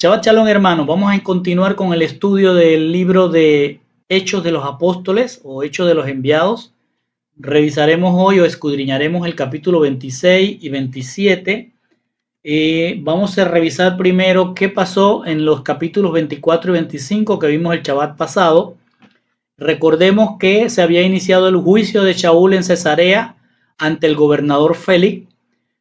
Shabbat Shalom, hermanos. Vamos a continuar con el estudio del libro de Hechos de los Apóstoles o Hechos de los Enviados. Revisaremos hoy o escudriñaremos el capítulo 26 y 27. Vamos a revisar primero qué pasó en los capítulos 24 y 25 que vimos el Shabbat pasado. Recordemos que se había iniciado el juicio de Shaul en Cesarea ante el gobernador Félix.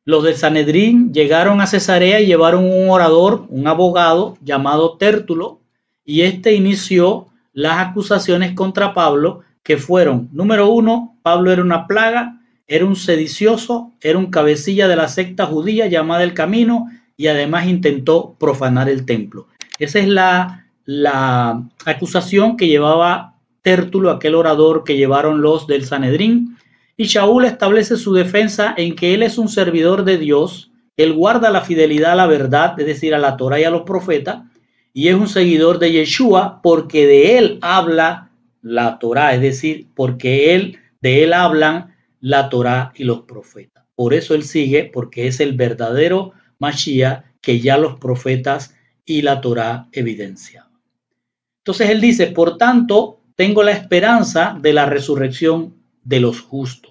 Los del Sanedrín llegaron a Cesarea y llevaron un orador, un abogado llamado Tértulo, y este inició las acusaciones contra Pablo, que fueron: número uno, Pablo era una plaga, era un sedicioso, era un cabecilla de la secta judía llamada El Camino, y además intentó profanar el templo. Esa es la acusación que llevaba Tértulo, aquel orador que llevaron los del Sanedrín. Y Shaul establece su defensa en que él es un servidor de Dios, él guarda la fidelidad a la verdad, es decir, a la Torá y a los profetas, y es un seguidor de Yeshua porque de él habla la Torá, es decir, porque de él hablan la Torá y los profetas. Por eso él sigue, porque es el verdadero Mashiach que ya los profetas y la Torá evidenciaban. Entonces él dice: por tanto, tengo la esperanza de la resurrección de los justos.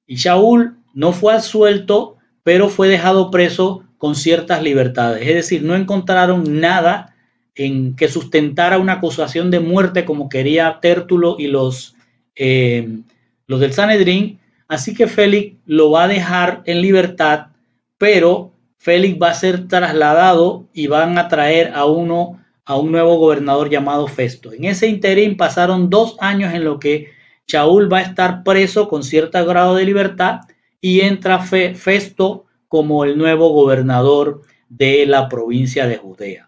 Y Shaul no fue absuelto, pero fue dejado preso con ciertas libertades. Es decir, no encontraron nada en que sustentara una acusación de muerte como quería Tértulo y los del Sanedrín. Así que Félix lo va a dejar en libertad, pero Félix va a ser trasladado y van a traer a un nuevo gobernador llamado Festo. En ese interín pasaron 2 años en lo que Shaul va a estar preso con cierto grado de libertad y entra Festo como el nuevo gobernador de la provincia de Judea.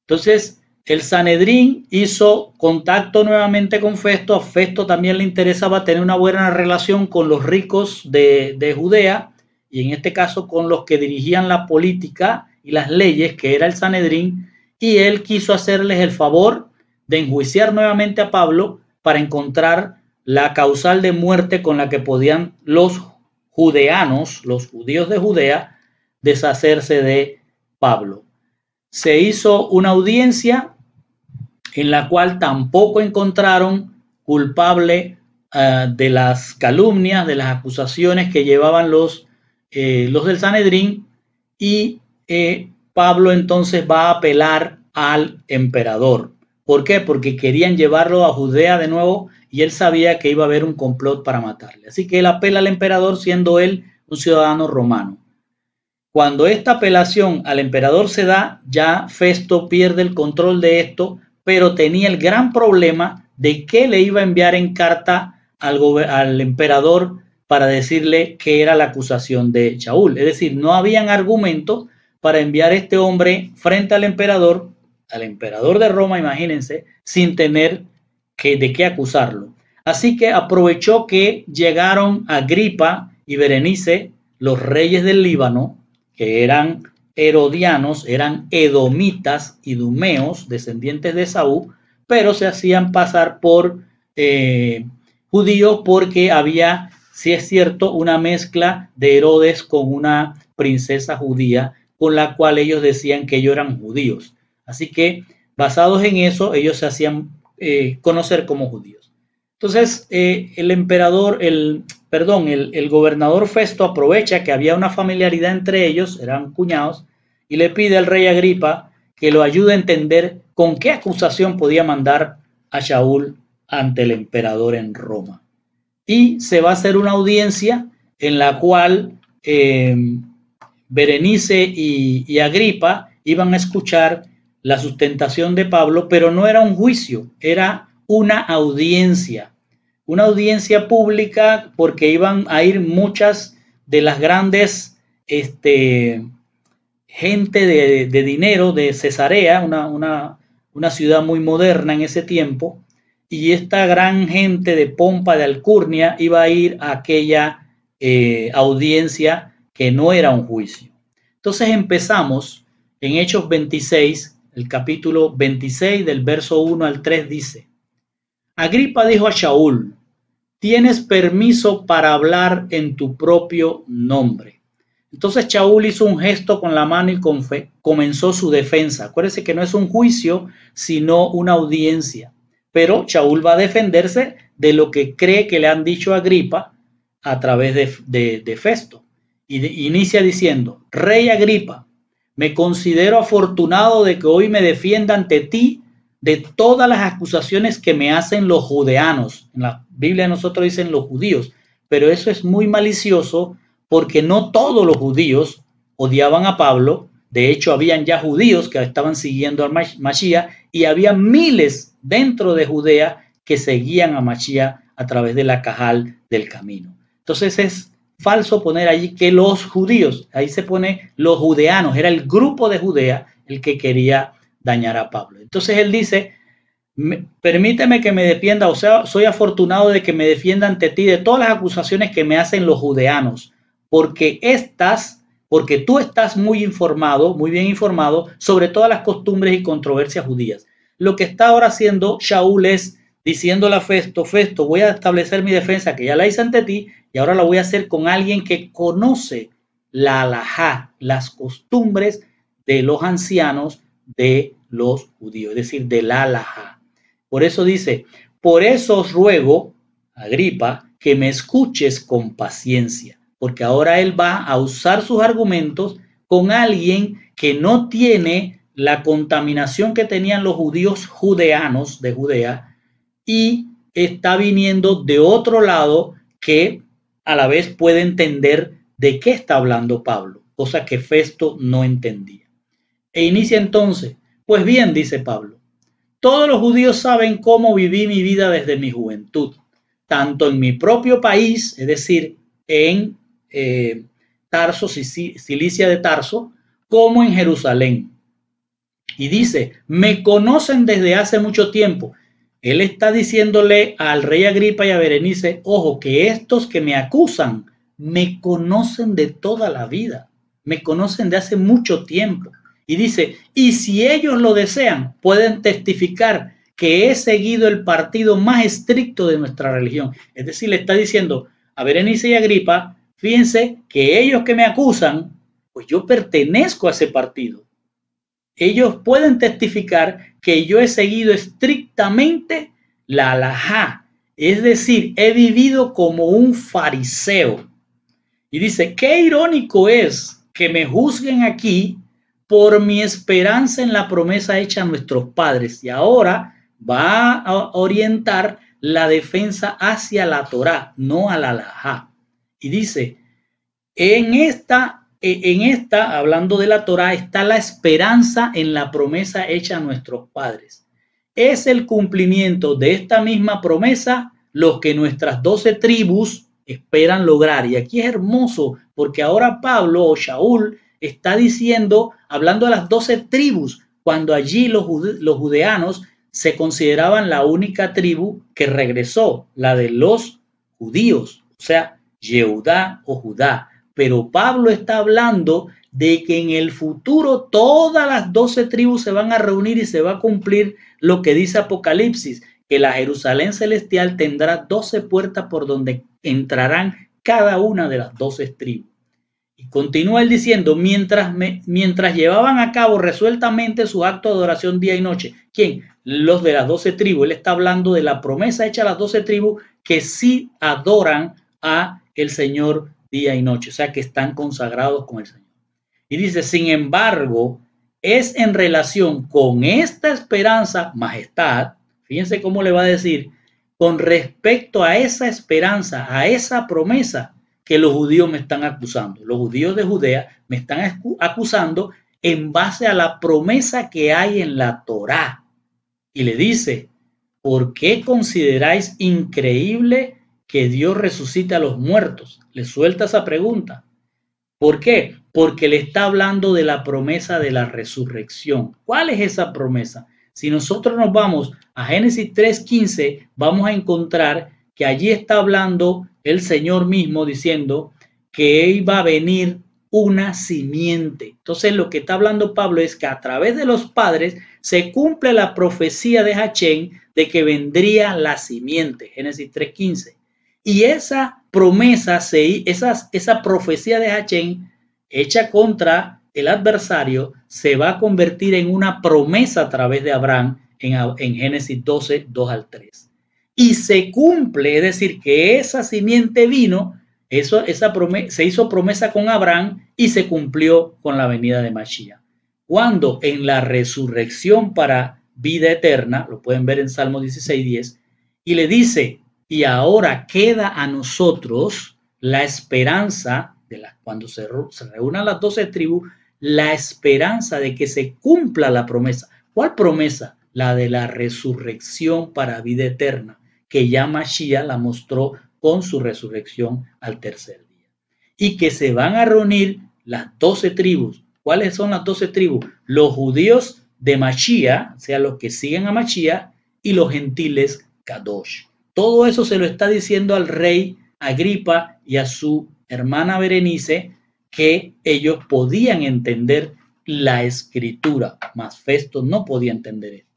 Entonces, el Sanedrín hizo contacto nuevamente con Festo. A Festo también le interesaba tener una buena relación con los ricos de Judea, y en este caso con los que dirigían la política y las leyes, que era el Sanedrín, y él quiso hacerles el favor de enjuiciar nuevamente a Pablo para encontrar la causal de muerte con la que podían los judeanos, los judíos de Judea, deshacerse de Pablo. Se hizo una audiencia en la cual tampoco encontraron culpable de las calumnias, de las acusaciones que llevaban los del Sanedrín, y Pablo entonces va a apelar al emperador. ¿Por qué? Porque querían llevarlo a Judea de nuevo y él sabía que iba a haber un complot para matarle. Así que él apela al emperador, siendo él un ciudadano romano. Cuando esta apelación al emperador se da, ya Festo pierde el control de esto, pero tenía el gran problema de que le iba a enviar en carta al emperador para decirle que era la acusación de Shaul. Es decir, no habían argumentos para enviar a este hombre frente al emperador de Roma, imagínense, sin tener de qué acusarlo. Así que aprovechó que llegaron Agripa y Berenice, los reyes del Líbano, que eran herodianos, eran edomitas, idumeos, descendientes de Saúl, pero se hacían pasar por judíos porque había, si es cierto, una mezcla de Herodes con una princesa judía, con la cual ellos decían que ellos eran judíos. Así que, basados en eso, ellos se hacían conocer como judíos. Entonces, el gobernador Festo aprovecha que había una familiaridad entre ellos, eran cuñados, y le pide al rey Agripa que lo ayude a entender con qué acusación podía mandar a Shaul ante el emperador en Roma. Y se va a hacer una audiencia en la cual Berenice y Agripa iban a escuchar la sustentación de Pablo, pero no era un juicio, era una audiencia pública, porque iban a ir muchas de las grandes gente de dinero de Cesarea, una ciudad muy moderna en ese tiempo, y esta gran gente de pompa, de alcurnia, iba a ir a aquella audiencia que no era un juicio. Entonces empezamos en Hechos 26, el capítulo 26 del verso 1 al 3 dice: Agripa dijo a Shaul: tienes permiso para hablar en tu propio nombre. Entonces Shaul hizo un gesto con la mano y comenzó su defensa. Acuérdense que no es un juicio, sino una audiencia. Pero Shaul va a defenderse de lo que cree que le han dicho a Agripa a través de Festo. Inicia diciendo: Rey Agripa, me considero afortunado de que hoy me defienda ante ti de todas las acusaciones que me hacen los judeanos. En la Biblia nosotros dicen los judíos, pero eso es muy malicioso porque no todos los judíos odiaban a Pablo. De hecho, habían ya judíos que estaban siguiendo al Mashiach y había miles dentro de Judea que seguían a Mashiach a través de la Cajal del camino. Entonces es falso poner allí que los judíos, ahí se pone los judeanos, era el grupo de Judea el que quería dañar a Pablo. Entonces él dice: permíteme que me defienda, o sea, soy afortunado de que me defienda ante ti de todas las acusaciones que me hacen los judeanos, porque tú estás muy bien informado sobre todas las costumbres y controversias judías. Lo que está ahora haciendo Shaul es diciéndole a Festo: Festo, voy a establecer mi defensa, que ya la hice ante ti, y ahora la voy a hacer con alguien que conoce la halajá, las costumbres de los ancianos de los judíos, es decir, de la halajá. Por eso dice: por eso os ruego, Agripa, que me escuches con paciencia, porque ahora él va a usar sus argumentos con alguien que no tiene la contaminación que tenían los judíos judeanos de Judea y está viniendo de otro lado que a la vez puede entender de qué está hablando Pablo, cosa que Festo no entendía. E inicia entonces: pues bien, dice Pablo, todos los judíos saben cómo viví mi vida desde mi juventud, tanto en mi propio país, es decir, en Tarso, Cilicia de Tarso, como en Jerusalén. Y dice: me conocen desde hace mucho tiempo. Él está diciéndole al rey Agripa y a Berenice: ojo, que estos que me acusan me conocen de toda la vida, me conocen de hace mucho tiempo. Y dice: y si ellos lo desean, pueden testificar que he seguido el partido más estricto de nuestra religión. Es decir, le está diciendo a Berenice y Agripa: fíjense que ellos que me acusan, pues yo pertenezco a ese partido. Ellos pueden testificar que yo he seguido estrictamente la halajá, es decir, he vivido como un fariseo. Y dice: qué irónico es que me juzguen aquí por mi esperanza en la promesa hecha a nuestros padres. Y ahora va a orientar la defensa hacia la Torá, no a la halajá. Y dice: en esta, hablando de la Torá, está la esperanza en la promesa hecha a nuestros padres. Es el cumplimiento de esta misma promesa lo que nuestras 12 tribus esperan lograr. Y aquí es hermoso porque ahora Pablo o Shaul está diciendo, hablando de las 12 tribus, cuando allí los judeanos se consideraban la única tribu que regresó, la de los judíos, o sea, Yehudá o Judá. Pero Pablo está hablando de que en el futuro todas las 12 tribus se van a reunir y se va a cumplir lo que dice Apocalipsis, que la Jerusalén celestial tendrá 12 puertas por donde entrarán cada una de las 12 tribus. Y continúa él diciendo: mientras llevaban a cabo resueltamente su acto de adoración día y noche. ¿Quién? Los de las 12 tribus. Él está hablando de la promesa hecha a las 12 tribus que sí adoran a el Señor día y noche, o sea que están consagrados con el Señor. Y dice: sin embargo, es en relación con esta esperanza, majestad, fíjense cómo le va a decir, con respecto a esa esperanza, a esa promesa, que los judíos me están acusando. Los judíos de Judea me están acusando en base a la promesa que hay en la Torá. Y le dice: ¿por qué consideráis increíble que Dios resucite a los muertos? Le suelta esa pregunta. ¿Por qué? Porque le está hablando de la promesa de la resurrección. ¿Cuál es esa promesa? Si nosotros nos vamos a Génesis 3:15, vamos a encontrar que allí está hablando el Señor mismo diciendo que iba a venir una simiente. Entonces lo que está hablando Pablo es que a través de los padres se cumple la profecía de Hachén de que vendría la simiente. Génesis 3:15. Y esa promesa, esa profecía de Hachén hecha contra el adversario, se va a convertir en una promesa a través de Abraham en Génesis 12, 2 al 3. Y se cumple, es decir, que esa simiente vino, se hizo promesa con Abraham y se cumplió con la venida de Mashiach. Cuando en la resurrección para vida eterna, lo pueden ver en Salmo 16, 10, y le dice, y ahora queda a nosotros la esperanza, cuando se reúnan las 12 tribus, la esperanza de que se cumpla la promesa. ¿Cuál promesa? La de la resurrección para vida eterna, que ya Mashiach la mostró con su resurrección al tercer día. Y que se van a reunir las 12 tribus. ¿Cuáles son las 12 tribus? Los judíos de Mashiach, o sea, los que siguen a Mashiach, y los gentiles Kadosh. Todo eso se lo está diciendo al rey Agripa y a su hermana Berenice, que ellos podían entender la escritura, mas Festo no podía entender esto.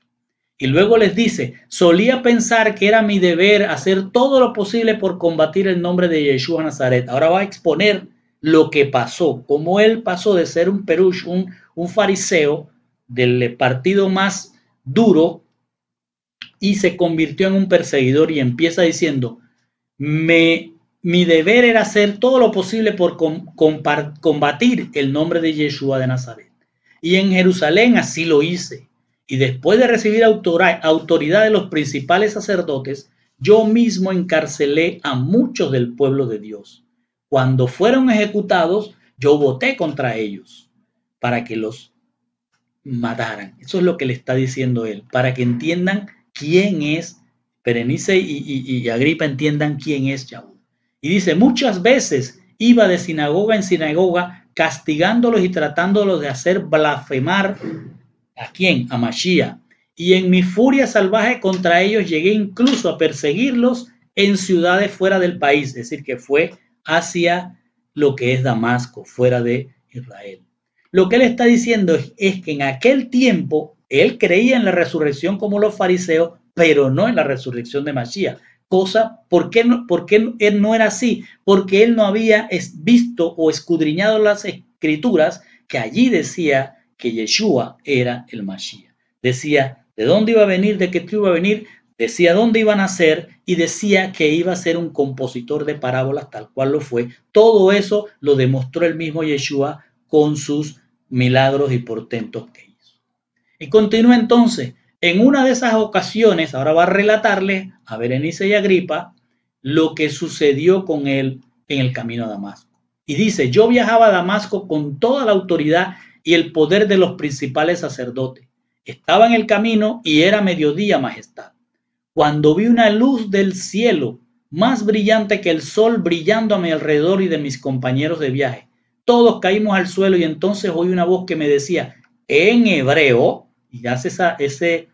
Y luego les dice, solía pensar que era mi deber hacer todo lo posible por combatir el nombre de Yeshua Nazaret. Ahora va a exponer lo que pasó, cómo él pasó de ser un perush, un fariseo del partido más duro, y se convirtió en un perseguidor, y empieza diciendo, mi deber era hacer todo lo posible por combatir el nombre de Yeshua de Nazaret. Y en Jerusalén así lo hice. Y después de recibir autoridad de los principales sacerdotes, yo mismo encarcelé a muchos del pueblo de Dios. Cuando fueron ejecutados, yo voté contra ellos para que los mataran. Eso es lo que le está diciendo él, para que entiendan quién es Berenice y Agripa, entiendan quién es Shaul. Y dice, muchas veces iba de sinagoga en sinagoga castigándolos y tratándolos de hacer blasfemar. ¿A quién? A Mashiach. Y en mi furia salvaje contra ellos llegué incluso a perseguirlos en ciudades fuera del país, es decir, que fue hacia lo que es Damasco, fuera de Israel. Lo que él está diciendo es que en aquel tiempo él creía en la resurrección como los fariseos, pero no en la resurrección de Mashiach. ¿Por qué él no era así? Porque él no había visto o escudriñado las escrituras, que allí decía que Yeshua era el Mashiach. Decía de dónde iba a venir, de qué tribu iba a venir, decía dónde iban a ser, y decía que iba a ser un compositor de parábolas, tal cual lo fue. Todo eso lo demostró el mismo Yeshua con sus milagros y portentos que hizo. Y continúa entonces. En una de esas ocasiones, ahora va a relatarle a Berenice y Agripa lo que sucedió con él en el camino a Damasco. Y dice, yo viajaba a Damasco con toda la autoridad y el poder de los principales sacerdotes. Estaba en el camino y era mediodía, majestad, cuando vi una luz del cielo más brillante que el sol brillando a mi alrededor y de mis compañeros de viaje. Todos caímos al suelo y entonces oí una voz que me decía en hebreo, y hace ese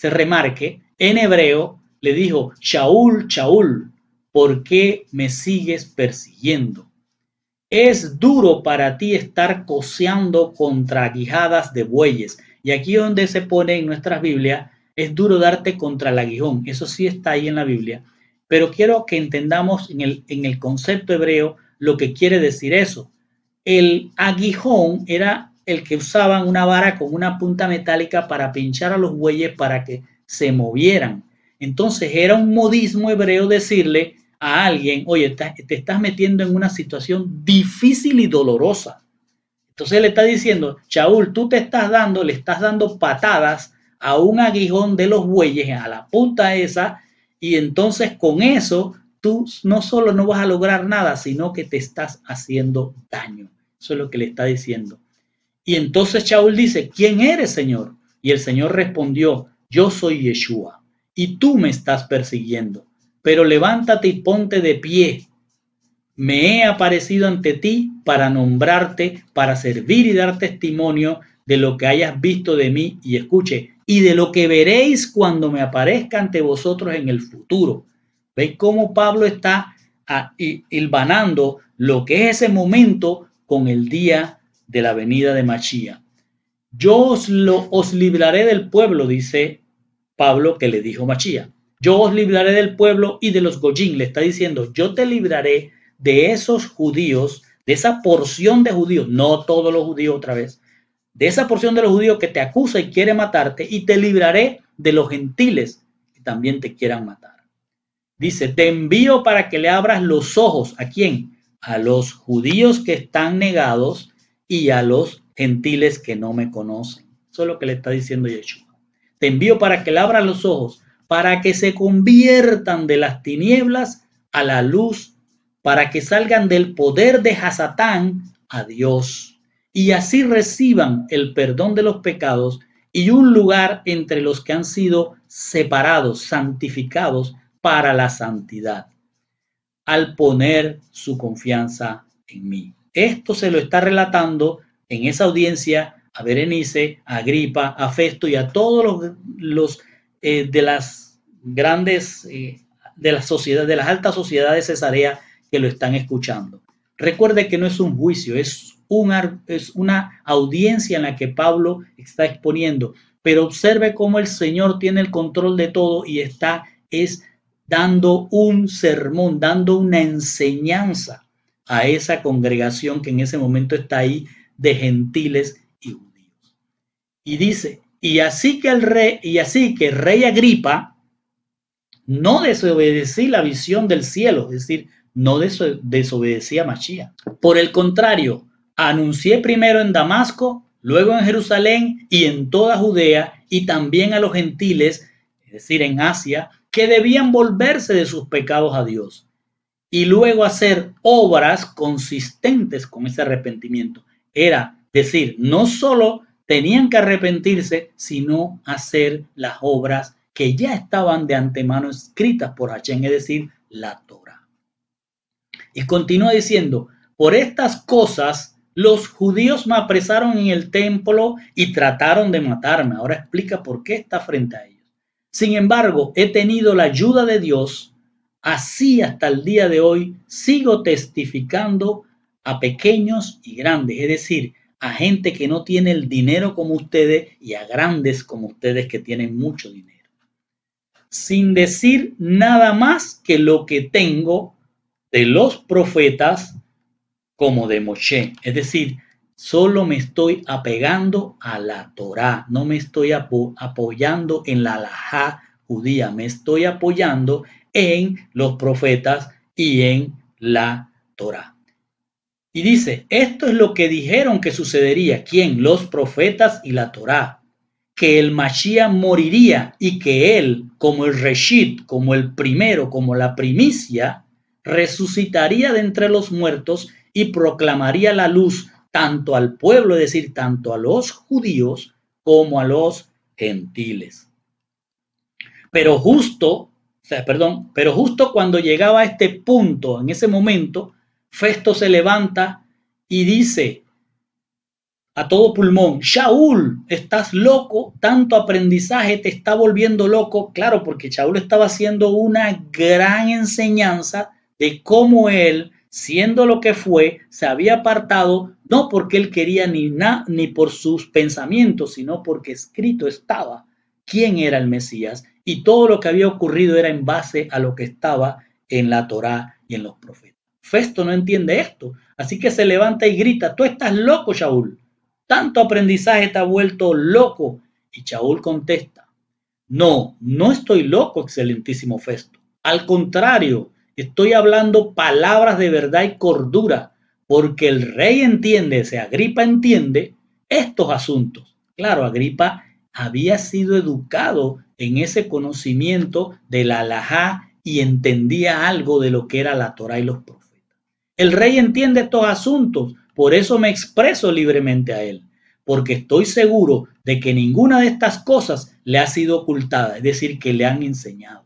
remarque, en hebreo le dijo, Shaul, Shaul, ¿por qué me sigues persiguiendo? Es duro para ti estar coceando contra aguijadas de bueyes. Y aquí donde se pone en nuestras Biblias, es duro darte contra el aguijón. Eso sí está ahí en la Biblia. Pero quiero que entendamos en el concepto hebreo lo que quiere decir eso. El aguijón era el que usaban una vara con una punta metálica para pinchar a los bueyes para que se movieran. Entonces era un modismo hebreo decirle a alguien, oye, te estás metiendo en una situación difícil y dolorosa. Entonces le está diciendo, Shaul, tú le estás dando patadas a un aguijón de los bueyes, a la punta esa, y entonces con eso tú no solo no vas a lograr nada, sino que te estás haciendo daño. Eso es lo que le está diciendo. Y entonces Shaul dice, ¿quién eres, Señor? Y el Señor respondió, yo soy Yeshua, y tú me estás persiguiendo. Pero levántate y ponte de pie. Me he aparecido ante ti para nombrarte, para servir y dar testimonio de lo que hayas visto de mí. Y escuche, y de lo que veréis cuando me aparezca ante vosotros en el futuro. ¿Veis cómo Pablo está hilvanando lo que es ese momento con el día de la venida de Mashiach? Yo os libraré del pueblo, dice Pablo, que le dijo Mashiach. Yo os libraré del pueblo y de los goyim. Le está diciendo, yo te libraré de esos judíos de esa porción de judíos, no todos los judíos otra vez, de esa porción de los judíos que te acusa y quiere matarte, y te libraré de los gentiles que también te quieran matar. Dice, te envío para que le abras los ojos. ¿A quién? A los judíos que están negados y a los gentiles que no me conocen. Eso es lo que le está diciendo Yeshua. Te envío para que le abras los ojos, para que se conviertan de las tinieblas a la luz, para que salgan del poder de Hasatán a Dios, y así reciban el perdón de los pecados y un lugar entre los que han sido separados, santificados para la santidad, al poner su confianza en mí. Esto se lo está relatando en esa audiencia a Berenice, a Agripa, a Festo y a todos los de las grandes, de la sociedad, de las altas sociedades de Cesarea que lo están escuchando. Recuerde que no es un juicio, es una audiencia en la que Pablo está exponiendo, pero observe cómo el Señor tiene el control de todo y está dando un sermón, dando una enseñanza a esa congregación que en ese momento está ahí de gentiles y judíos. Y dice, y así que el rey Agripa, no desobedecí la visión del cielo, es decir, no desobedecí a Mashiach. Por el contrario, anuncié primero en Damasco, luego en Jerusalén y en toda Judea y también a los gentiles, es decir, en Asia, que debían volverse de sus pecados a Dios y luego hacer obras consistentes con ese arrepentimiento. Era decir, no solo tenían que arrepentirse, sino hacer las obras que ya estaban de antemano escritas por Hashem, es decir, la Torah. Y continúa diciendo, por estas cosas los judíos me apresaron en el templo y trataron de matarme. Ahora explica por qué está frente a ellos. Sin embargo, he tenido la ayuda de Dios, así hasta el día de hoy sigo testificando a pequeños y grandes, es decir, a gente que no tiene el dinero como ustedes y a grandes como ustedes que tienen mucho dinero. Sin decir nada más que lo que tengo de los profetas como de Moshe, es decir, solo me estoy apegando a la Torá, no me estoy apoyando en la halajá judía, me estoy apoyando en los profetas y en la Torá. Y dice, esto es lo que dijeron que sucedería. ¿Quién? Los profetas y la Torá. Que el Mashiach moriría y que él, como el Reshit, como el primero, como la primicia, resucitaría de entre los muertos y proclamaría la luz tanto al pueblo, es decir, tanto a los judíos como a los gentiles. Pero justo cuando llegaba a este punto, en ese momento, Festo se levanta y dice a todo pulmón, Shaul, estás loco, tanto aprendizaje te está volviendo loco. Claro, porque Shaul estaba haciendo una gran enseñanza de cómo él, siendo lo que fue, se había apartado, no porque él quería ni por sus pensamientos, sino porque escrito estaba quién era el Mesías y todo lo que había ocurrido era en base a lo que estaba en la Torá y en los profetas. Festo no entiende esto, así que se levanta y grita, tú estás loco, Shaul. Tanto aprendizaje te ha vuelto loco. Y Shaul contesta, no estoy loco, excelentísimo Festo. Al contrario, estoy hablando palabras de verdad y cordura, porque el rey entiende, Agripa entiende estos asuntos. Claro, Agripa había sido educado en ese conocimiento de la halajá y entendía algo de lo que era la Torá y los profetas. El rey entiende estos asuntos, por eso me expreso libremente a él, porque estoy seguro de que ninguna de estas cosas le ha sido ocultada, es decir, que le han enseñado.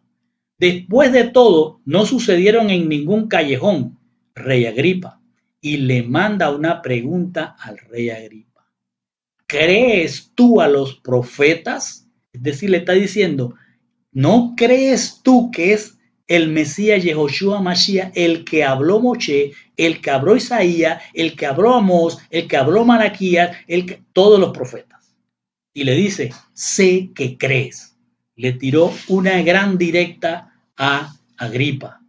Después de todo, no sucedieron en ningún callejón, rey Agripa, y le manda una pregunta al rey Agripa. ¿Crees tú a los profetas? Es decir, le está diciendo, ¿no crees tú que es el Mesías Yehoshua Mashiach el que habló Moshe, el que habló Isaías, el que habló Amós, el que habló Malaquías, todos los profetas? Y le dice, sé que crees. Le tiró una gran directa a Agripa.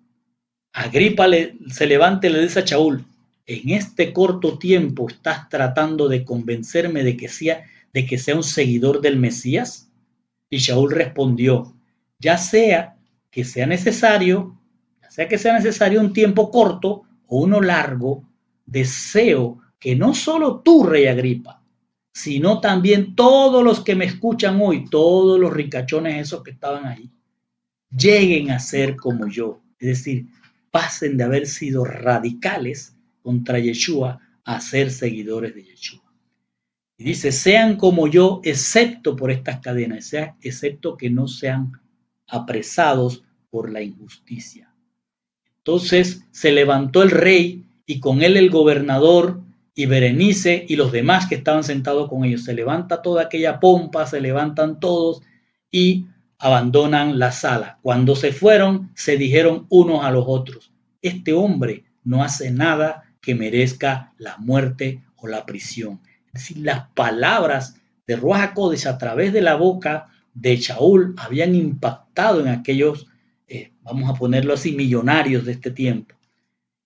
Agripa se levanta y le dice a Shaul, en este corto tiempo estás tratando de convencerme de que sea un seguidor del Mesías? Y Shaul respondió, ya sea que sea necesario, un tiempo corto o uno largo, deseo que no solo tú, rey Agripa, sino también todos los que me escuchan hoy, todos los ricachones esos que estaban ahí, lleguen a ser como yo. Es decir, pasen de haber sido radicales contra Yeshua a ser seguidores de Yeshua. Y dice, sean como yo, excepto por estas cadenas, excepto que no sean apresados por la injusticia. Entonces se levantó el rey y con él el gobernador y Berenice y los demás que estaban sentados con ellos. Se levanta toda aquella pompa, se levantan todos y abandonan la sala. Cuando se fueron, se dijeron unos a los otros, este hombre no hace nada que merezca la muerte o la prisión. Es decir, las palabras de Ruach HaKodesh a través de la boca de Shaul habían impactado en aquellos, vamos a ponerlo así, millonarios de este tiempo.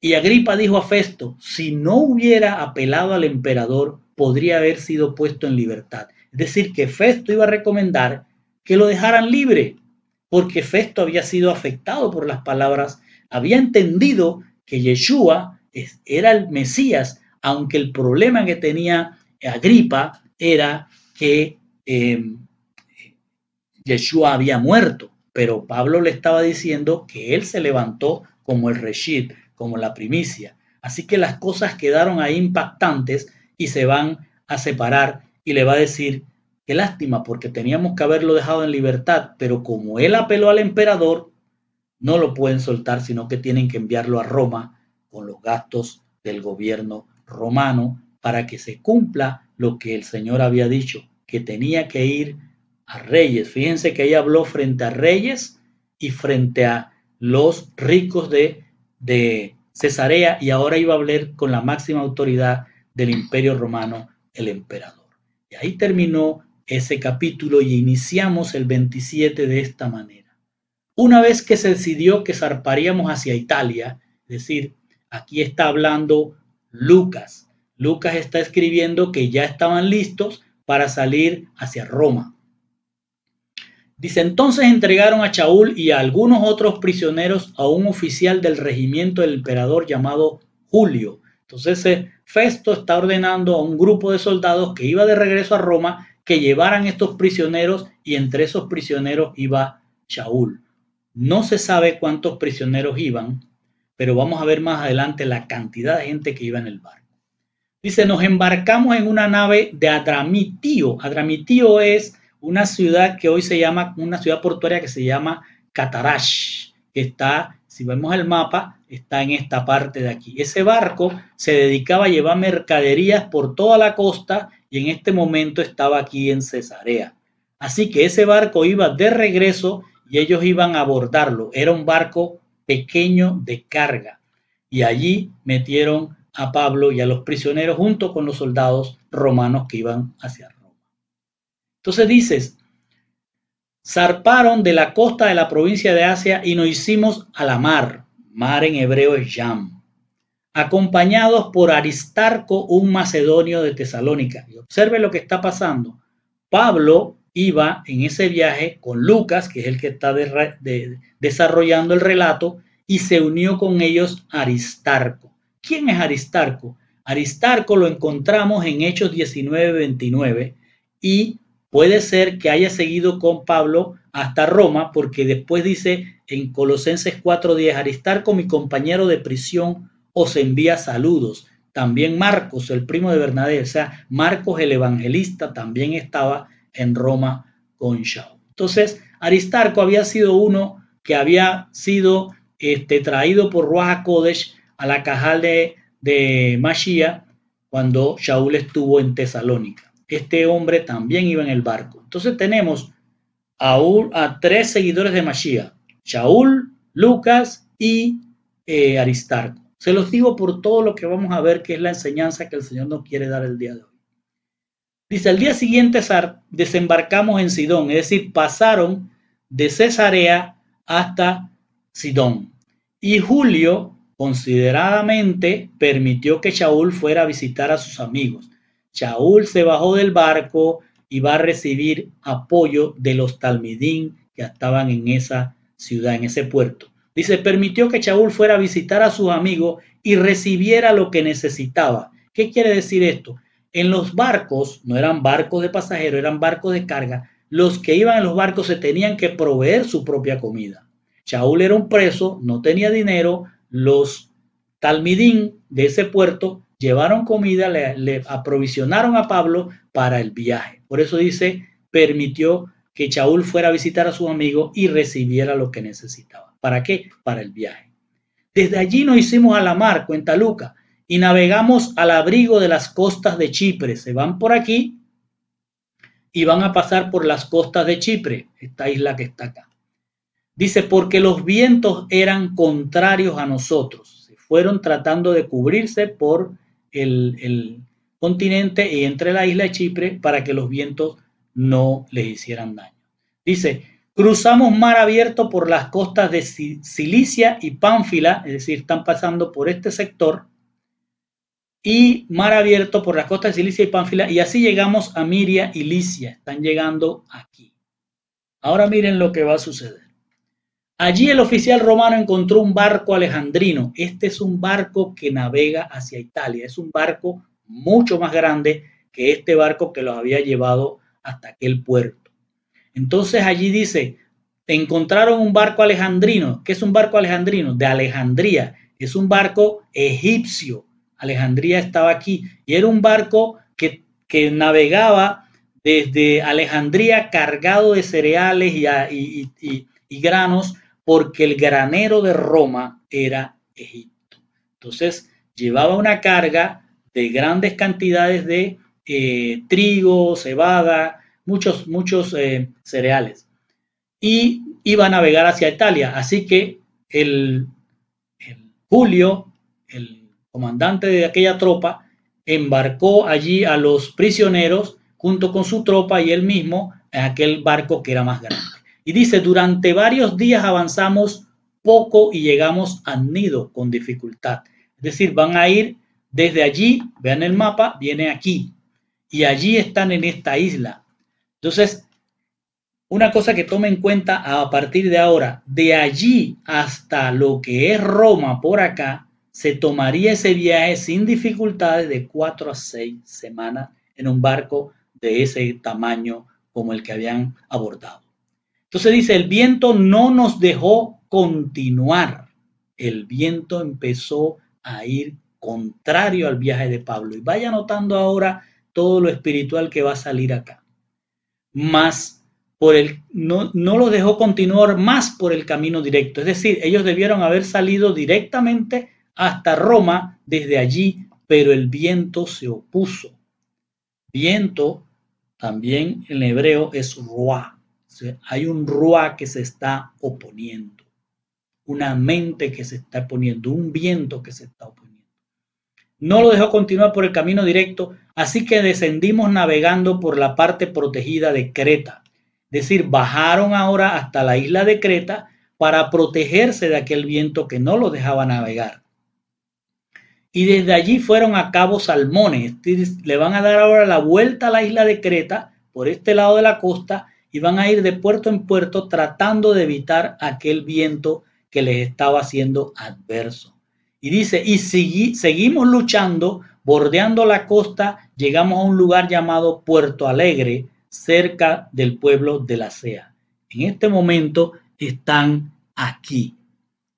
Y Agripa dijo a Festo, si no hubiera apelado al emperador, podría haber sido puesto en libertad. Es decir, que Festo iba a recomendar que lo dejaran libre, porque Festo había sido afectado por las palabras, había entendido que Yeshua era el Mesías, aunque el problema que tenía Agripa era que Yeshua había muerto, pero Pablo le estaba diciendo que él se levantó como el Reshit, como la primicia. Así que las cosas quedaron ahí impactantes y se van a separar y le va a decir, qué lástima porque teníamos que haberlo dejado en libertad, pero como él apeló al emperador, no lo pueden soltar, sino que tienen que enviarlo a Roma con los gastos del gobierno romano para que se cumpla lo que el Señor había dicho, que tenía que ir a reyes. Fíjense que ella habló frente a reyes y frente a los ricos de Cesarea y ahora iba a hablar con la máxima autoridad del imperio romano, el emperador. Y ahí terminó ese capítulo y iniciamos el 27 de esta manera. Una vez que se decidió que zarparíamos hacia Italia, es decir, aquí está hablando Lucas. Lucas está escribiendo que ya estaban listos para salir hacia Roma. Dice, entonces entregaron a Shaul y a algunos otros prisioneros a un oficial del regimiento del emperador llamado Julio. Entonces Festo está ordenando a un grupo de soldados que iba de regreso a Roma que llevaran estos prisioneros y entre esos prisioneros iba Shaul. No se sabe cuántos prisioneros iban, pero vamos a ver más adelante la cantidad de gente que iba en el barco. Dice, nos embarcamos en una nave de Adramitio. Adramitio es una ciudad que hoy se llama, una ciudad portuaria que se llama Catarash, que está, si vemos el mapa, está en esta parte de aquí. Ese barco se dedicaba a llevar mercaderías por toda la costa y en este momento estaba aquí en Cesarea. Así que ese barco iba de regreso y ellos iban a abordarlo. Era un barco pequeño de carga y allí metieron a Pablo y a los prisioneros junto con los soldados romanos que iban hacia Roma. Entonces dices, zarparon de la costa de la provincia de Asia y nos hicimos a la mar. Mar en hebreo es Yam. Acompañados por Aristarco, un macedonio de Tesalónica. Y observe lo que está pasando. Pablo iba en ese viaje con Lucas, que es el que está desarrollando el relato, y se unió con ellos Aristarco. ¿Quién es Aristarco? Aristarco lo encontramos en Hechos 19:29 y puede ser que haya seguido con Pablo hasta Roma, porque después dice en Colosenses 4:10, Aristarco, mi compañero de prisión, os envía saludos. También Marcos, el primo de Bernabé, o sea, Marcos el evangelista también estaba en Roma con Shaul. Entonces, Aristarco había sido uno que había sido traído por Ruach HaKodesh a la Cajal de Mashiach cuando Shaul estuvo en Tesalónica. Este hombre también iba en el barco. Entonces tenemos a tres seguidores de Mashiach, Shaul, Lucas y Aristarco. Se los digo por todo lo que vamos a ver que es la enseñanza que el Señor nos quiere dar el día de hoy. Dice, al día siguiente desembarcamos en Sidón, es decir, pasaron de Cesarea hasta Sidón. Y Julio consideradamente permitió que Shaul fuera a visitar a sus amigos. Shaul se bajó del barco y va a recibir apoyo de los talmidín que estaban en esa ciudad, en ese puerto. Dice, permitió que Shaul fuera a visitar a sus amigos y recibiera lo que necesitaba. ¿Qué quiere decir esto? En los barcos, no eran barcos de pasajeros, eran barcos de carga, los que iban en los barcos se tenían que proveer su propia comida. Shaul era un preso, no tenía dinero, los talmidín de ese puerto llevaron comida, le aprovisionaron a Pablo para el viaje. Por eso dice, permitió que Shaul fuera a visitar a sus amigos y recibiera lo que necesitaba. ¿Para qué? Para el viaje. Desde allí nos hicimos a la mar, cuenta Lucas, y navegamos al abrigo de las costas de Chipre. Se van por aquí y van a pasar por las costas de Chipre, esta isla que está acá. Dice, porque los vientos eran contrarios a nosotros. Se fueron tratando de cubrirse por el continente y entre la isla de Chipre para que los vientos no les hicieran daño. Dice, cruzamos mar abierto por las costas de Cilicia y Pánfila, es decir, están pasando por este sector, y mar abierto por las costas de Cilicia y Pánfila, y así llegamos a Miria y Licia. Están llegando aquí. Ahora miren lo que va a suceder. Allí el oficial romano encontró un barco alejandrino. Este es un barco que navega hacia Italia. Es un barco mucho más grande que este barco que los había llevado hasta aquel puerto. Entonces allí dice, encontraron un barco alejandrino. ¿Qué es un barco alejandrino? De Alejandría. Es un barco egipcio. Alejandría estaba aquí y era un barco que navegaba desde Alejandría cargado de cereales y granos, porque el granero de Roma era Egipto. Entonces llevaba una carga de grandes cantidades de trigo, cebada, muchos cereales, y iba a navegar hacia Italia. Así que el Julio, el comandante de aquella tropa, embarcó allí a los prisioneros junto con su tropa y él mismo en aquel barco que era más grande. Y dice, durante varios días avanzamos poco y llegamos a Gnido con dificultad. Es decir, van a ir desde allí, vean el mapa, viene aquí. Y allí están en esta isla. Entonces, una cosa que tome en cuenta a partir de ahora, de allí hasta lo que es Roma por acá, se tomaría ese viaje sin dificultades de 4 a 6 semanas en un barco de ese tamaño como el que habían abordado. Entonces dice, el viento no nos dejó continuar. El viento empezó a ir contrario al viaje de Pablo. Y vaya notando ahora todo lo espiritual que va a salir acá. Más no los dejó continuar más por el camino directo. Es decir, ellos debieron haber salido directamente hasta Roma desde allí, pero el viento se opuso. Viento también en hebreo es ruá. Hay un ruá que se está oponiendo, una mente que se está oponiendo, un viento que se está oponiendo. No lo dejó continuar por el camino directo, así que descendimos navegando por la parte protegida de Creta. Es decir, bajaron ahora hasta la isla de Creta para protegerse de aquel viento que no los dejaba navegar. Y desde allí fueron a Cabo Salmones. Le van a dar ahora la vuelta a la isla de Creta por este lado de la costa y van a ir de puerto en puerto tratando de evitar aquel viento que les estaba haciendo adverso. Y dice, y seguimos luchando, bordeando la costa, llegamos a un lugar llamado Puerto Alegre, cerca del pueblo de La Sea. En este momento están aquí,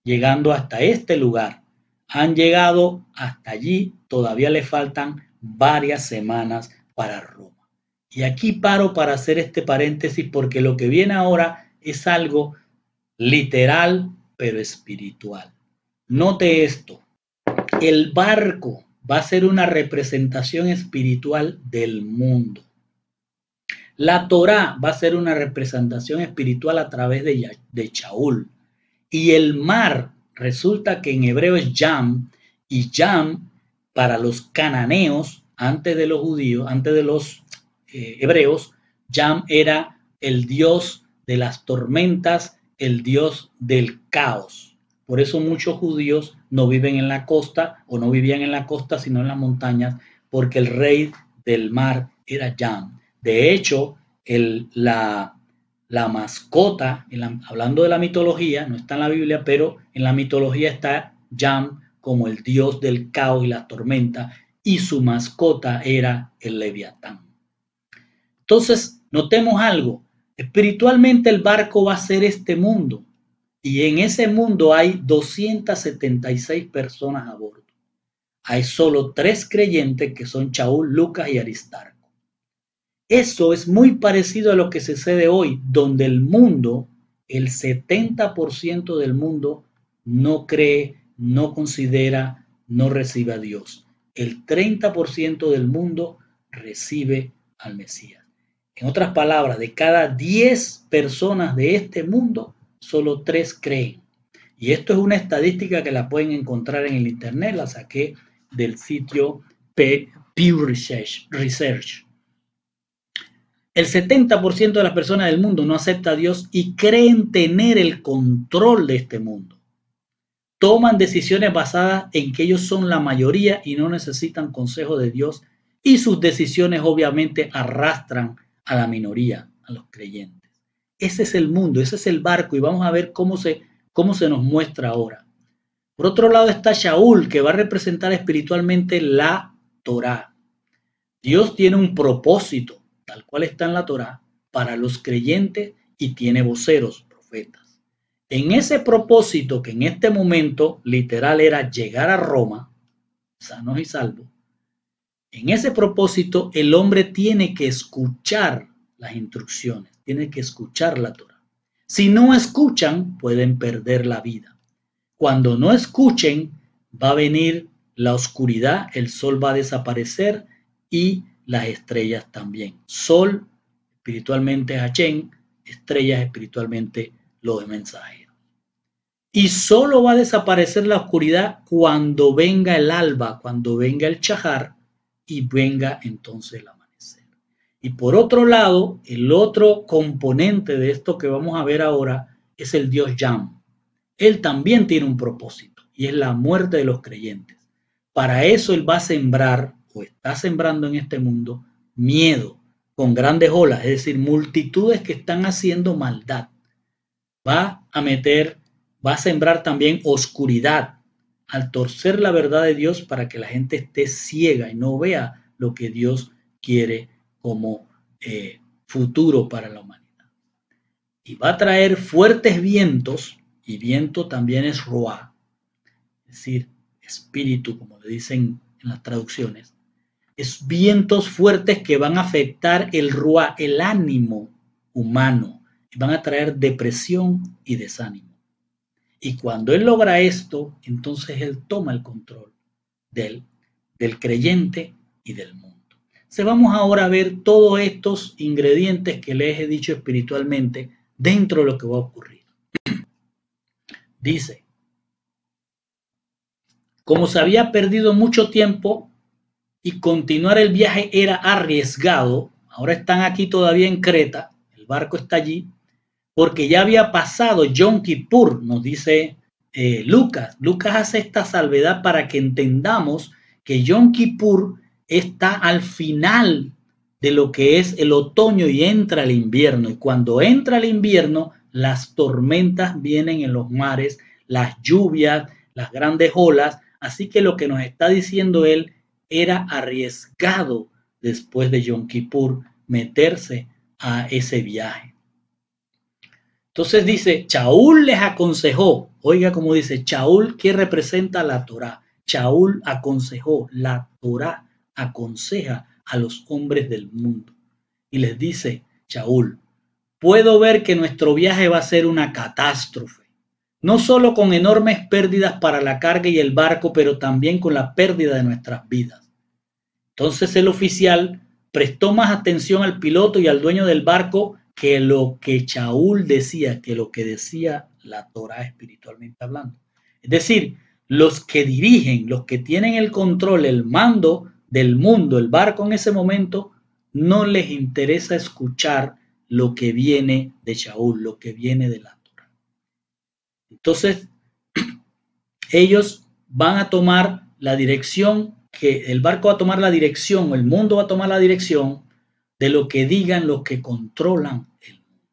llegando hasta este lugar. Han llegado hasta allí, todavía le faltan varias semanas para Roma. Y aquí paro para hacer este paréntesis porque lo que viene ahora es algo literal pero espiritual. Note esto, el barco va a ser una representación espiritual del mundo. La Torá va a ser una representación espiritual a través de Shaul. Y el mar resulta que en hebreo es Yam, y Yam para los cananeos, antes de los judíos, antes de los hebreos, Yam era el dios de las tormentas, el dios del caos. Por eso muchos judíos no viven en la costa o no vivían en la costa, sino en las montañas, porque el rey del mar era Yam. De hecho, la mascota, hablando de la mitología, no está en la Biblia, pero en la mitología está Yam como el dios del caos y la tormenta, y su mascota era el Leviatán. Entonces, notemos algo. Espiritualmente el barco va a ser este mundo. Y en ese mundo hay 276 personas a bordo. Hay solo 3 creyentes que son Shaul, Lucas y Aristarco. Eso es muy parecido a lo que sucede hoy, donde el mundo, el 70% del mundo no cree, no considera, no recibe a Dios. El 30% del mundo recibe al Mesías. En otras palabras, de cada 10 personas de este mundo, solo 3 creen. Y esto es una estadística que la pueden encontrar en el internet, la saqué del sitio Pew Research. El 70% de las personas del mundo no acepta a Dios y creen tener el control de este mundo. Toman decisiones basadas en que ellos son la mayoría y no necesitan consejo de Dios, y sus decisiones obviamente arrastran a la minoría, a los creyentes. Ese es el mundo, ese es el barco, y vamos a ver cómo se nos muestra ahora. Por otro lado está Shaul, que va a representar espiritualmente la Torá. Dios tiene un propósito, tal cual está en la Torá, para los creyentes, y tiene voceros, profetas. En ese propósito, que en este momento literal era llegar a Roma, sanos y salvos, en ese propósito el hombre tiene que escuchar las instrucciones, tiene que escuchar la Torá. Si no escuchan, pueden perder la vida. Cuando no escuchen, va a venir la oscuridad, el sol va a desaparecer y las estrellas también. Sol espiritualmente es Hachén, estrellas espiritualmente los mensajeros. Y solo va a desaparecer la oscuridad cuando venga el alba, cuando venga el Shahar y venga entonces el amanecer. Y por otro lado, el otro componente de esto que vamos a ver ahora es el dios Yam. Él también tiene un propósito, y es la muerte de los creyentes. Para eso él va a sembrar, o está sembrando en este mundo, miedo con grandes olas, es decir, multitudes que están haciendo maldad. Va a sembrar también oscuridad al torcer la verdad de Dios, para que la gente esté ciega y no vea lo que Dios quiere como futuro para la humanidad. Y va a traer fuertes vientos, y viento también es Ruah, es decir, espíritu, como le dicen en las traducciones. Es vientos fuertes que van a afectar el Ruah, el ánimo humano, y van a traer depresión y desánimo. Y cuando él logra esto, entonces él toma el control del creyente y del mundo. Entonces vamos ahora a ver todos estos ingredientes que les he dicho espiritualmente dentro de lo que va a ocurrir. Dice, como se había perdido mucho tiempo y continuar el viaje era arriesgado, ahora están aquí todavía en Creta, el barco está allí, porque ya había pasado Yom Kippur, nos dice Lucas. Lucas hace esta salvedad para que entendamos que Yom Kippur está al final de lo que es el otoño y entra el invierno. Y cuando entra el invierno, las tormentas vienen en los mares, las lluvias, las grandes olas. Así que lo que nos está diciendo él, era arriesgado después de Yom Kippur meterse a ese viaje. Entonces dice, Shaul les aconsejó, oiga como dice, Shaul que representa la Torá. Shaul aconsejó, la Torá aconseja a los hombres del mundo. Y les dice, Shaul, puedo ver que nuestro viaje va a ser una catástrofe. No solo con enormes pérdidas para la carga y el barco, pero también con la pérdida de nuestras vidas. Entonces el oficial prestó más atención al piloto y al dueño del barco que lo que Shaul decía, que lo que decía la Torá espiritualmente hablando. Es decir, los que dirigen, los que tienen el control, el mando del mundo, el barco en ese momento, no les interesa escuchar lo que viene de Shaul, lo que viene de la Torá. Entonces, ellos van a tomar la dirección, que el barco va a tomar la dirección, el mundo va a tomar la dirección de lo que digan los que controlan el mundo.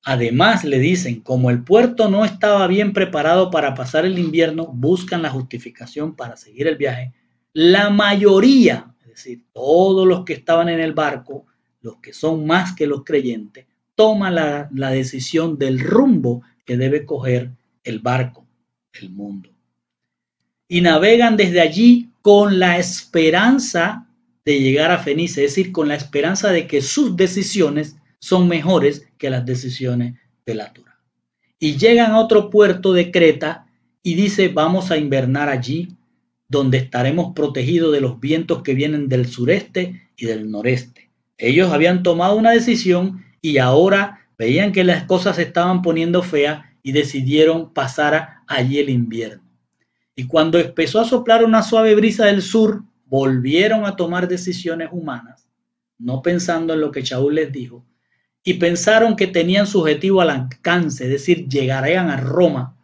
Además, le dicen, como el puerto no estaba bien preparado para pasar el invierno, buscan la justificación para seguir el viaje. La mayoría, es decir, todos los que estaban en el barco, los que son más que los creyentes, toman la decisión del rumbo que debe coger el barco, el mundo. Y navegan desde allí con la esperanza de llegar a Fenice, es decir, con la esperanza de que sus decisiones son mejores que las decisiones de la Torá. Y llegan a otro puerto de Creta y dice, vamos a invernar allí, donde estaremos protegidos de los vientos que vienen del sureste y del noreste. Ellos habían tomado una decisión y ahora veían que las cosas se estaban poniendo feas y decidieron pasar allí el invierno. Y cuando empezó a soplar una suave brisa del sur, volvieron a tomar decisiones humanas, no pensando en lo que Shaul les dijo, y pensaron que tenían su objetivo al alcance, es decir, llegarían a Roma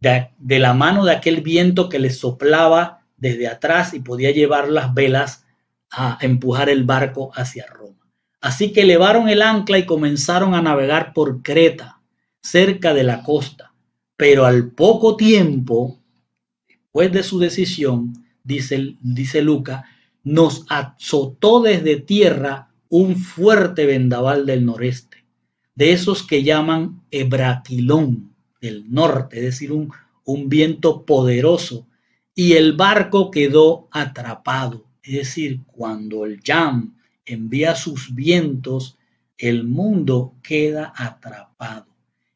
de la mano de aquel viento que les soplaba desde atrás y podía llevar las velas a empujar el barco hacia Roma. Así que elevaron el ancla y comenzaron a navegar por Creta, cerca de la costa. Pero al poco tiempo, después de su decisión, dice Lucas, nos azotó desde tierra un fuerte vendaval del noreste, de esos que llaman Hebraquilón del norte, es decir, un viento poderoso, y el barco quedó atrapado. Es decir, cuando el Yam envía sus vientos, el mundo queda atrapado.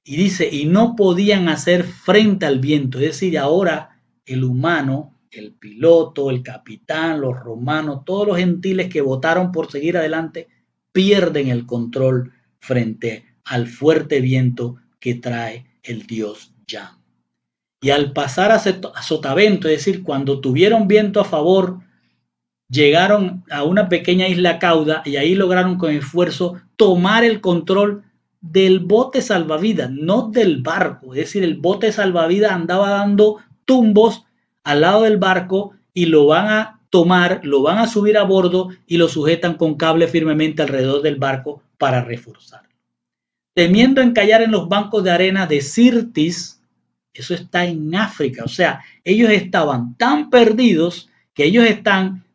Y dice, y no podían hacer frente al viento, es decir, ahora el humano, el piloto, el capitán, los romanos, todos los gentiles que votaron por seguir adelante, pierden el control frente al fuerte viento que trae el dios Yam. Y al pasar a sotavento, es decir, cuando tuvieron viento a favor, llegaron a una pequeña isla cauda y ahí lograron con esfuerzo tomar el control del bote salvavidas, no del barco. Es decir, el bote salvavidas andaba dando tumbos al lado del barco y lo van a tomar, lo van a subir a bordo y lo sujetan con cable firmemente alrededor del barco para reforzarlo. Temiendo encallar en los bancos de arena de Sirtis, eso está en África, o sea, ellos estaban tan perdidos que ellos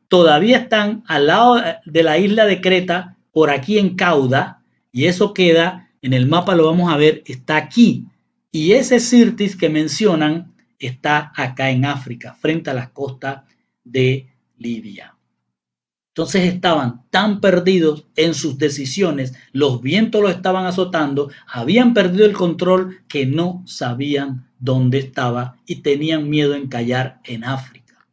todavía están al lado de la isla de Creta, por aquí en Cauda, y eso queda, en el mapa lo vamos a ver, está aquí. Y ese Sirtis que mencionan está acá en África, frente a las costas de Libia. Entonces estaban tan perdidos en sus decisiones, los vientos los estaban azotando, habían perdido el control que no sabían dónde estaba y tenían miedo en encallar en África.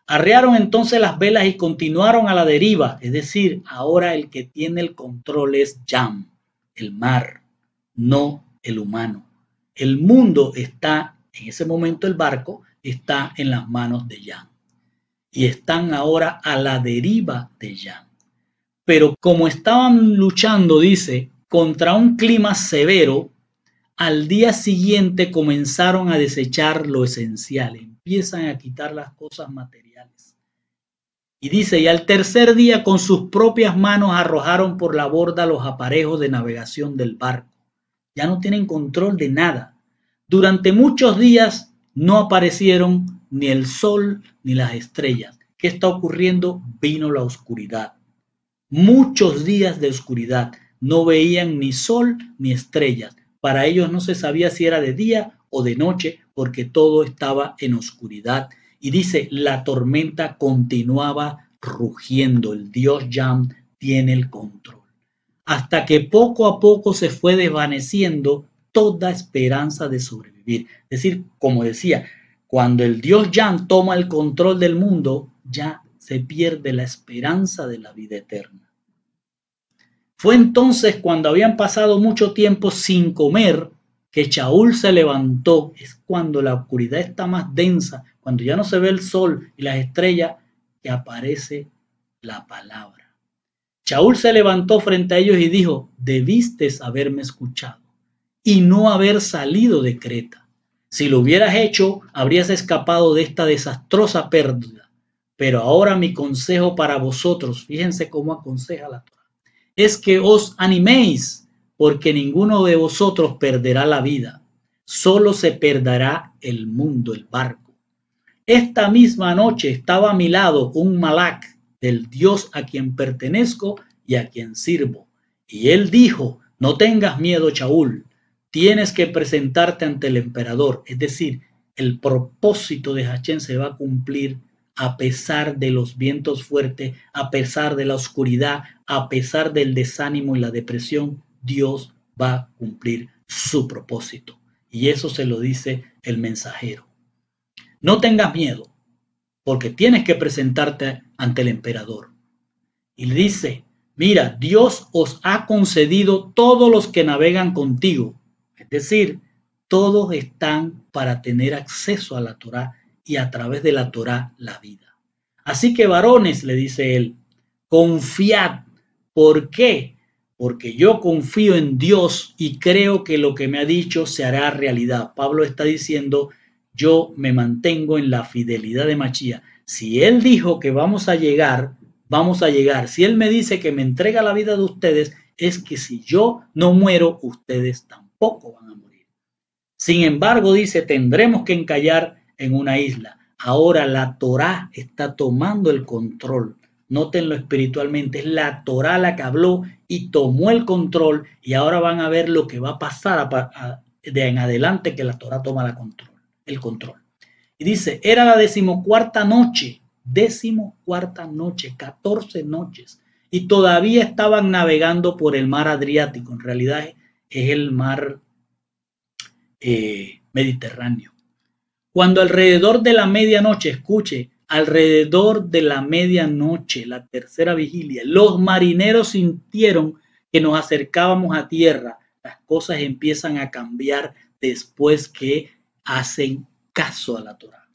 Arrearon entonces las velas y continuaron a la deriva, es decir, ahora el que tiene el control es Yam, el mar, no el humano. El mundo está, en ese momento el barco está en las manos de Yam. Y están ahora a la deriva de Yam. Pero como estaban luchando, dice, contra un clima severo, al día siguiente comenzaron a desechar lo esencial, empiezan a quitar las cosas materiales. Y dice, y al tercer día con sus propias manos arrojaron por la borda los aparejos de navegación del barco. Ya no tienen control de nada. Durante muchos días no aparecieron ni el sol ni las estrellas. ¿Qué está ocurriendo? Vino la oscuridad. Muchos días de oscuridad. No veían ni sol ni estrellas. Para ellos no se sabía si era de día o de noche porque todo estaba en oscuridad. Y dice, la tormenta continuaba rugiendo. El dios Yam tiene el control. Hasta que poco a poco se fue desvaneciendo toda esperanza de sobrevivir. Es decir, como decía, cuando el dios Yam toma el control del mundo, ya se pierde la esperanza de la vida eterna. Fue entonces cuando habían pasado mucho tiempo sin comer que Shaul se levantó. Es cuando la oscuridad está más densa, cuando ya no se ve el sol y las estrellas, que aparece la palabra. Shaul se levantó frente a ellos y dijo, debiste haberme escuchado y no haber salido de Creta. Si lo hubieras hecho, habrías escapado de esta desastrosa pérdida. Pero ahora mi consejo para vosotros, fíjense cómo aconseja la Torá, es que os animéis, porque ninguno de vosotros perderá la vida. Solo se perderá el mundo, el barco. Esta misma noche estaba a mi lado un malak del Dios a quien pertenezco y a quien sirvo. Y él dijo, no tengas miedo, Shaul, tienes que presentarte ante el emperador. Es decir, el propósito de Hachén se va a cumplir a pesar de los vientos fuertes, a pesar de la oscuridad, a pesar del desánimo y la depresión. Dios va a cumplir su propósito. Y eso se lo dice el mensajero. No tengas miedo, porque tienes que presentarte ante el emperador. Y le dice, mira, Dios os ha concedido todos los que navegan contigo. Es decir, todos están para tener acceso a la Torá y a través de la Torá la vida. Así que varones, le dice él, confiad. ¿Por qué? Porque yo confío en Dios y creo que lo que me ha dicho se hará realidad. Pablo está diciendo, yo me mantengo en la fidelidad de Machía. Si él dijo que vamos a llegar, vamos a llegar. Si él me dice que me entrega la vida de ustedes, es que si yo no muero, ustedes tampoco van a morir. Sin embargo, dice, tendremos que encallar en una isla. Ahora la Torá está tomando el control. Nótenlo espiritualmente, es la Torá la que habló y tomó el control, y ahora van a ver lo que va a pasar de en adelante que la Torá toma el control. Y dice, era la 14ª noche, 14 noches, y todavía estaban navegando por el mar Adriático. En realidad es el mar Mediterráneo. Cuando alrededor de la medianoche, escuche, alrededor de la medianoche, la tercera vigilia, los marineros sintieron que nos acercábamos a tierra. Las cosas empiezan a cambiar después que hacen caso a la Torá.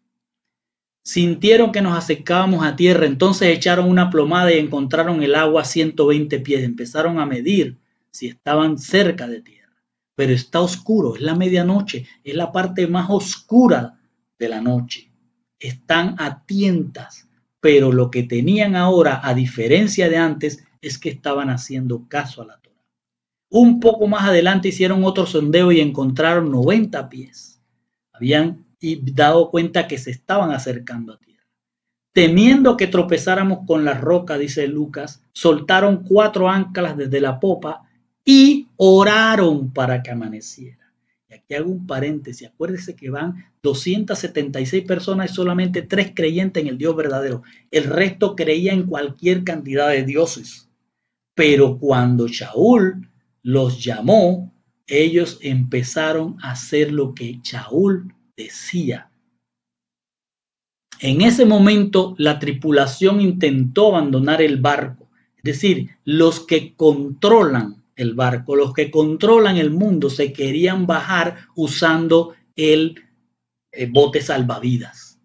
Sintieron que nos acercábamos a tierra, entonces echaron una plomada y encontraron el agua a 120 pies. Empezaron a medir si estaban cerca de tierra. Pero está oscuro, es la medianoche, es la parte más oscura de la noche. Están a tientas, pero lo que tenían ahora, a diferencia de antes, es que estaban haciendo caso a la Torá. Un poco más adelante hicieron otro sondeo y encontraron 90 pies. Habían dado cuenta que se estaban acercando a tierra. Temiendo que tropezáramos con la roca, dice Lucas, soltaron 4 anclas desde la popa y oraron para que amaneciera. Y aquí hago un paréntesis, acuérdese que van 276 personas y solamente 3 creyentes en el Dios verdadero. El resto creía en cualquier cantidad de dioses. Pero cuando Shaul los llamó, ellos empezaron a hacer lo que Shaul decía. En ese momento la tripulación intentó abandonar el barco, es decir, los que controlan el barco, los que controlan el mundo, se querían bajar usando el bote salvavidas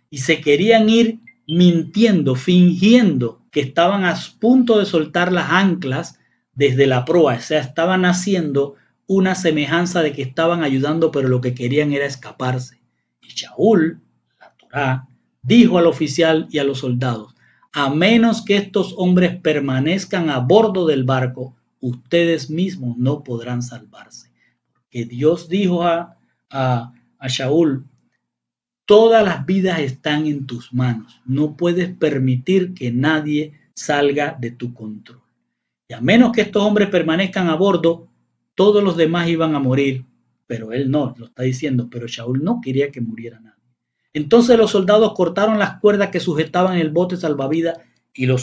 y se querían ir mintiendo, fingiendo que estaban a punto de soltar las anclas desde la proa, o sea, estaban haciendo una semejanza de que estaban ayudando, pero lo que querían era escaparse. Y Shaul, la Torá, dijo al oficial y a los soldados, a menos que estos hombres permanezcan a bordo del barco, ustedes mismos no podrán salvarse. Que Dios dijo a Shaul, todas las vidas están en tus manos, no puedes permitir que nadie salga de tu control. Y a menos que estos hombres permanezcan a bordo, todos los demás iban a morir, pero él no, lo está diciendo, pero Shaul no quería que muriera nadie. Entonces los soldados cortaron las cuerdas que sujetaban el bote salvavidas y lo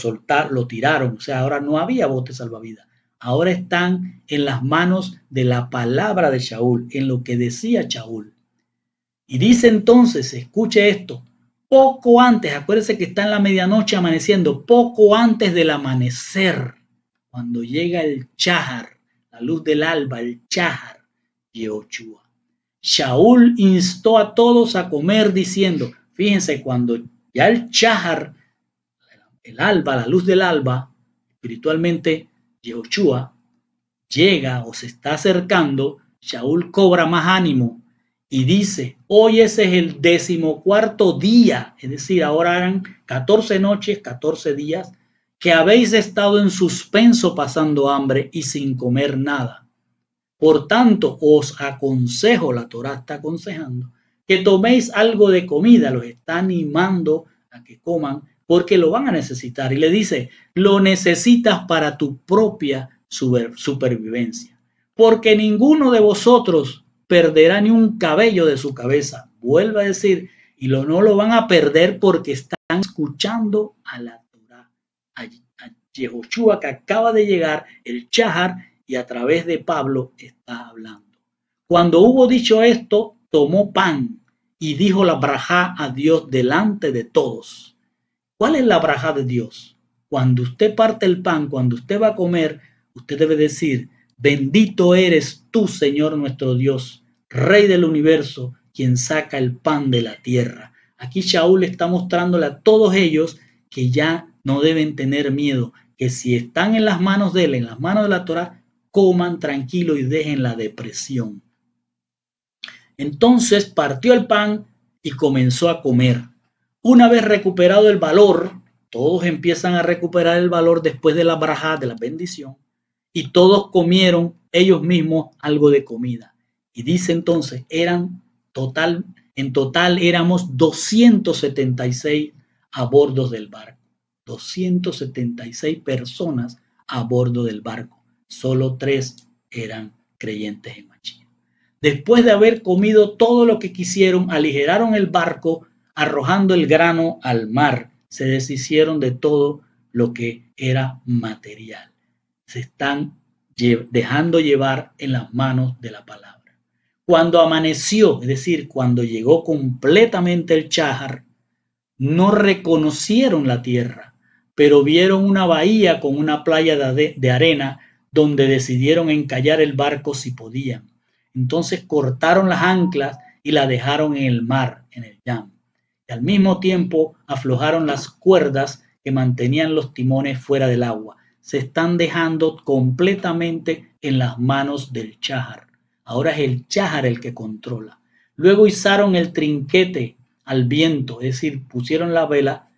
tiraron. O sea, ahora no había bote salvavidas. Ahora están en las manos de la palabra de Shaul, en lo que decía Shaul. Y dice entonces, escuche esto, poco antes, acuérdese que está en la medianoche amaneciendo, poco antes del amanecer, cuando llega el Chahar, la luz del alba, el Chahar, Yehoshua. Shaul instó a todos a comer diciendo, fíjense, cuando ya el Chahar, el alba, la luz del alba, espiritualmente Yehoshua, llega o se está acercando, Shaul cobra más ánimo Y dice, hoy ese es el 14º día, es decir, ahora eran 14 noches, 14 días, que habéis estado en suspenso pasando hambre y sin comer nada. Por tanto, os aconsejo, la Torá está aconsejando, que toméis algo de comida, los está animando a que coman, porque lo van a necesitar. Y le dice, lo necesitas para tu propia supervivencia, porque ninguno de vosotros perderá ni un cabello de su cabeza. Vuelve a decir, y no lo van a perder porque están escuchando a la Torá, a Yehoshua que acaba de llegar, el Chahar, y a través de Pablo está hablando. Cuando hubo dicho esto, tomó pan y dijo la brajá a Dios delante de todos. ¿Cuál es la brajá de Dios? Cuando usted parte el pan, cuando usted va a comer, usted debe decir, bendito eres tú, Señor nuestro Dios, Rey del universo, quien saca el pan de la tierra. Aquí Shaul está mostrándole a todos ellos que ya no deben tener miedo, que si están en las manos de él, en las manos de la Torá, coman tranquilo y dejen la depresión. Entonces partió el pan y comenzó a comer. Una vez recuperado el valor, todos empiezan a recuperar el valor después de la brajá, de la bendición, y todos comieron ellos mismos algo de comida. Y dice entonces, en total éramos 276 a bordo del barco. 276 personas a bordo del barco. Solo 3 eran creyentes en Mashiach. Después de haber comido todo lo que quisieron, aligeraron el barco, arrojando el grano al mar. Se deshicieron de todo lo que era material. Se están dejando llevar en las manos de la palabra. Cuando amaneció, es decir, cuando llegó completamente el Chahar, no reconocieron la tierra, pero vieron una bahía con una playa de arena donde decidieron encallar el barco si podían. Entonces cortaron las anclas y la dejaron en el mar, en el Yam. Y al mismo tiempo aflojaron las cuerdas que mantenían los timones fuera del agua. Se están dejando completamente en las manos del Chahar. Ahora es el Chahar el que controla. Luego izaron el trinquete al viento, es decir, pusieron la vela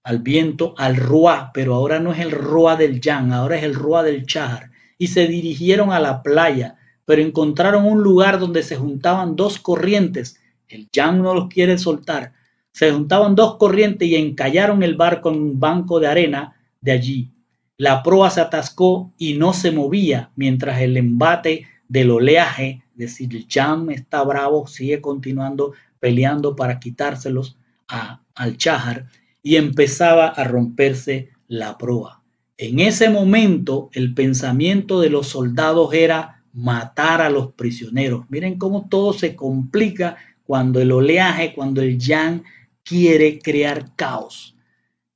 al viento, al Ruá, pero ahora no es el Ruá del Yam, ahora es el Ruá del Chahar. Y se dirigieron a la playa, pero encontraron un lugar donde se juntaban dos corrientes. El Yam no los quiere soltar. Se juntaban dos corrientes y encallaron el barco en un banco de arena de allí. La proa se atascó y no se movía mientras el embate del oleaje, es decir, el Yam está bravo, sigue continuando peleando para quitárselos al Chahar, y empezaba a romperse la proa. En ese momento el pensamiento de los soldados era matar a los prisioneros. Miren cómo todo se complica cuando el oleaje, cuando el Yam quiere crear caos,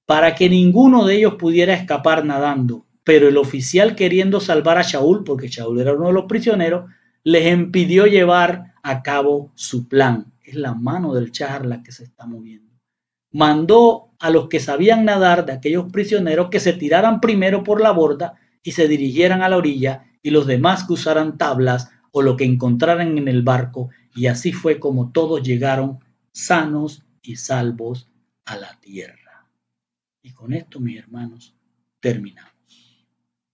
para que ninguno de ellos pudiera escapar nadando. Pero el oficial, queriendo salvar a Shaul, porque Shaul era uno de los prisioneros, les impidió llevar a cabo su plan. Es la mano del Chahar la que se está moviendo. Mandó a los que sabían nadar de aquellos prisioneros que se tiraran primero por la borda y se dirigieran a la orilla, y los demás que usaran tablas o lo que encontraran en el barco, y así fue como todos llegaron sanos y salvos a la tierra. Y con esto, mis hermanos, terminamos.